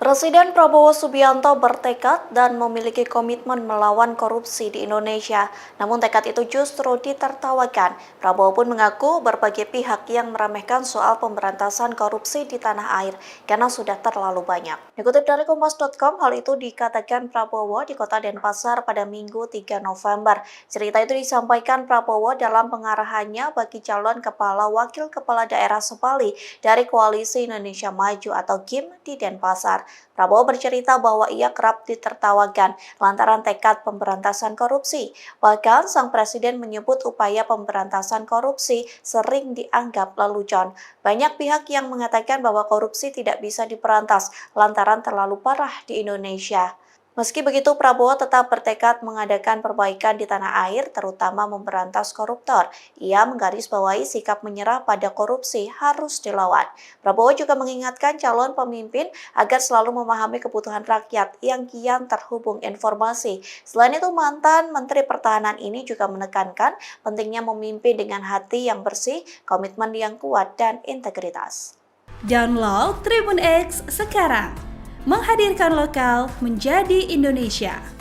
Presiden Prabowo Subianto bertekad dan memiliki komitmen melawan korupsi di Indonesia. Namun tekad itu justru ditertawakan. Prabowo pun mengaku berbagai pihak yang meremehkan soal pemberantasan korupsi di tanah air karena sudah terlalu banyak. Dikutip dari Kompas.com, hal itu dikatakan Prabowo di kota Denpasar pada Minggu 3 November. Cerita itu disampaikan Prabowo dalam pengarahannya bagi calon kepala wakil kepala daerah Sebali dari Koalisi Indonesia Maju atau KIM di Denpasar. Prabowo bercerita bahwa ia kerap ditertawakan lantaran tekad pemberantasan korupsi. Bahkan sang presiden menyebut upaya pemberantasan korupsi sering dianggap lelucon. Banyak pihak yang mengatakan bahwa korupsi tidak bisa diperantas lantaran terlalu parah di Indonesia. Meski begitu, Prabowo tetap bertekad mengadakan perbaikan di tanah air, terutama memberantas koruptor. Ia menggarisbawahi sikap menyerah pada korupsi harus dilawan. Prabowo juga mengingatkan calon pemimpin agar selalu memahami kebutuhan rakyat yang kian terhubung informasi. Selain itu, mantan Menteri Pertahanan ini juga menekankan pentingnya memimpin dengan hati yang bersih, komitmen yang kuat, dan integritas. Download Tribun X sekarang, menghadirkan lokal menjadi Indonesia.